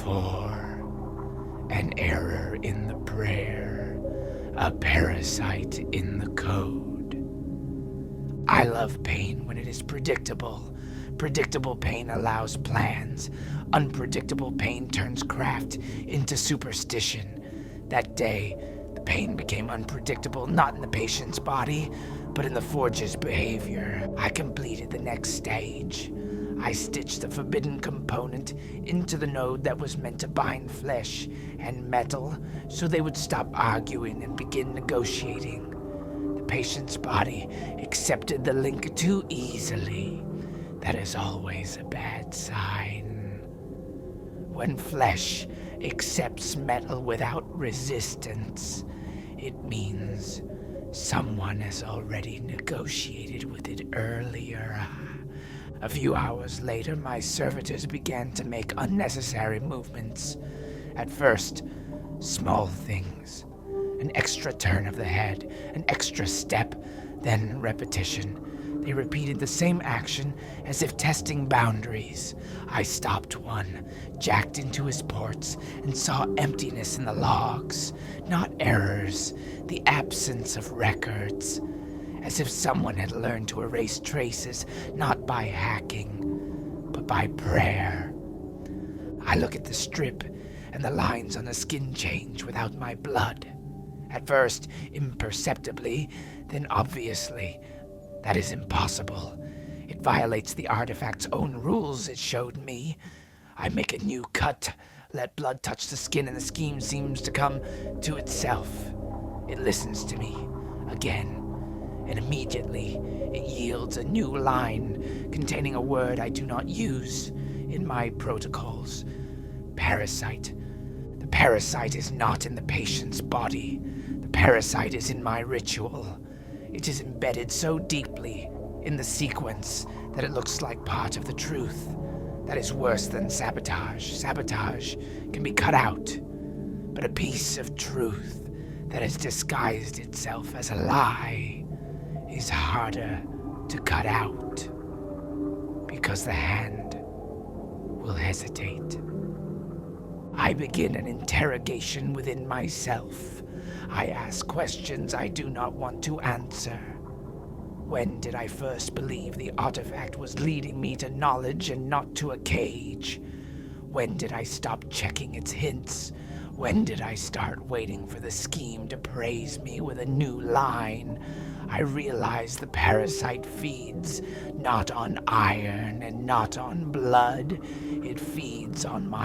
4. An error in the prayer. A parasite in the code. I love pain when it is predictable. Predictable pain allows plans. Unpredictable pain turns craft into superstition. That day, the pain became unpredictable, not in the patient's body, but in the forge's behavior. I completed the next stage. I stitched the forbidden component into the node that was meant to bind flesh and metal so they would stop arguing and begin negotiating. The patient's body accepted the link too easily. That is always a bad sign. When flesh accepts metal without resistance, it means someone has already negotiated with it earlier. A few hours later, my servitors began to make unnecessary movements. At first, small things. An extra turn of the head, an extra step, then repetition. They repeated the same action as if testing boundaries. I stopped one, jacked into his ports, and saw emptiness in the logs. Not errors, the absence of records. As if someone had learned to erase traces, not by hacking, but by prayer. I look at the strip, and the lines on the skin change without my blood. At first, imperceptibly, then obviously. That is impossible. It violates the artifact's own rules, it showed me. I make a new cut, let blood touch the skin, and the scheme seems to come to itself. It listens to me, again. And immediately it yields a new line containing a word I do not use in my protocols. Parasite. The parasite is not in the patient's body. The parasite is in my ritual. It is embedded so deeply in the sequence that it looks like part of the truth. That is worse than sabotage. Sabotage can be cut out. But a piece of truth that has disguised itself as a lie is harder to cut out, because the hand will hesitate. I begin an interrogation within myself. I ask questions I do not want to answer. When did I first believe the artifact was leading me to knowledge and not to a cage? When did I stop checking its hints? When did I start waiting for the scheme to praise me with a new line? I realize the parasite feeds not on iron and not on blood. It feeds on my